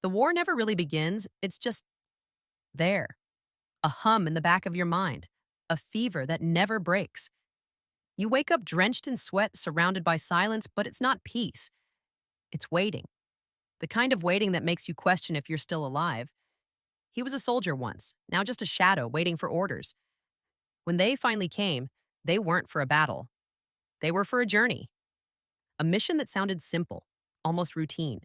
The war never really begins, it's just there. A hum in the back of your mind, a fever that never breaks. You wake up drenched in sweat, surrounded by silence, but it's not peace. It's waiting. The kind of waiting that makes you question if you're still alive. He was a soldier once, now just a shadow waiting for orders. When they finally came, they weren't for a battle. They were for a journey, a mission that sounded simple, almost routine.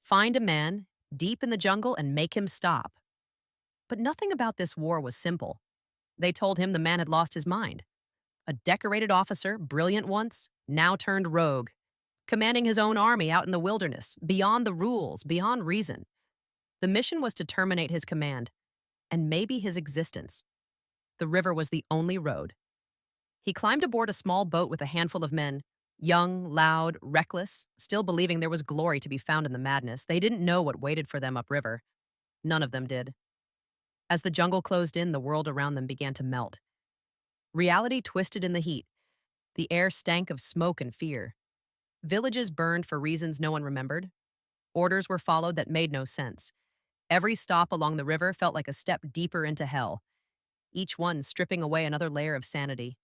Find a man deep in the jungle and make him stop. But nothing about this war was simple. They told him the man had lost his mind. A decorated officer, brilliant once, now turned rogue, commanding his own army out in the wilderness, beyond the rules, beyond reason. The mission was to terminate his command, and maybe his existence. The river was the only road. He climbed aboard a small boat with a handful of men, young, loud, reckless, still believing there was glory to be found in the madness. They didn't know what waited for them upriver. None of them did. As the jungle closed in, the world around them began to melt. Reality twisted in the heat. The air stank of smoke and fear. Villages burned for reasons no one remembered. Orders were followed that made no sense. Every stop along the river felt like a step deeper into hell, each one stripping away another layer of sanity.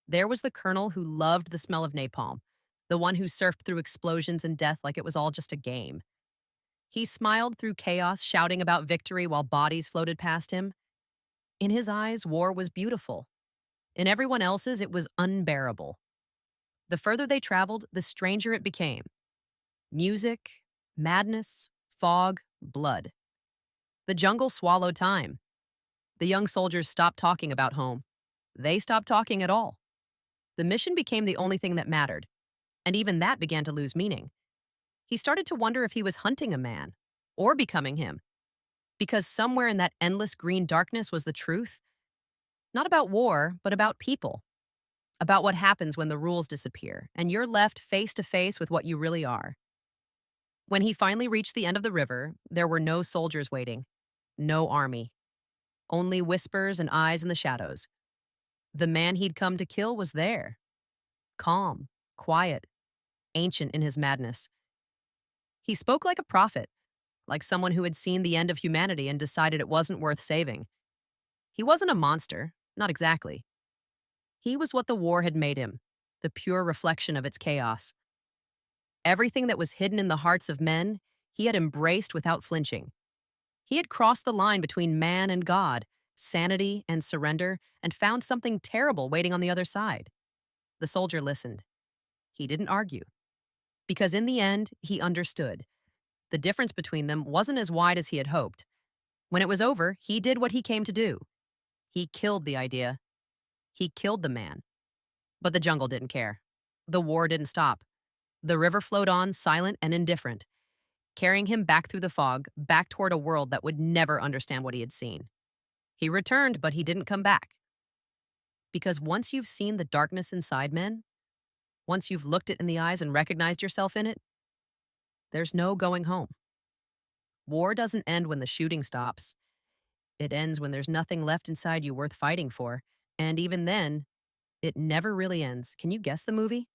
There was the colonel who loved the smell of napalm, the one who surfed through explosions and death like it was all just a game. He smiled through chaos, shouting about victory while bodies floated past him. In his eyes, war was beautiful. In everyone else's, it was unbearable. The further they traveled, the stranger it became. Music, madness, fog, blood. The jungle swallowed time. The young soldiers stopped talking about home. They stopped talking at all. The mission became the only thing that mattered, and even that began to lose meaning. He started to wonder if he was hunting a man, or becoming him, because somewhere in that endless green darkness was the truth. Not about war, but about people. About what happens when the rules disappear, and you're left face to face with what you really are. When he finally reached the end of the river, there were no soldiers waiting, no army, only whispers and eyes in the shadows. The man he'd come to kill was there, calm, quiet, ancient in his madness. He spoke like a prophet, like someone who had seen the end of humanity and decided it wasn't worth saving. He wasn't a monster, not exactly. He was what the war had made him, the pure reflection of its chaos. Everything that was hidden in the hearts of men, he had embraced without flinching. He had crossed the line between man and God, sanity and surrender, and found something terrible waiting on the other side. The soldier listened. He didn't argue. Because in the end, he understood. The difference between them wasn't as wide as he had hoped. When it was over, he did what he came to do. He killed the idea. He killed the man. But the jungle didn't care. The war didn't stop. The river flowed on, silent and indifferent, carrying him back through the fog, back toward a world that would never understand what he had seen. He returned, but he didn't come back. Because once you've seen the darkness inside men, once you've looked it in the eyes and recognized yourself in it, there's no going home. War doesn't end when the shooting stops. It ends when there's nothing left inside you worth fighting for. And even then, it never really ends. Can you guess the movie?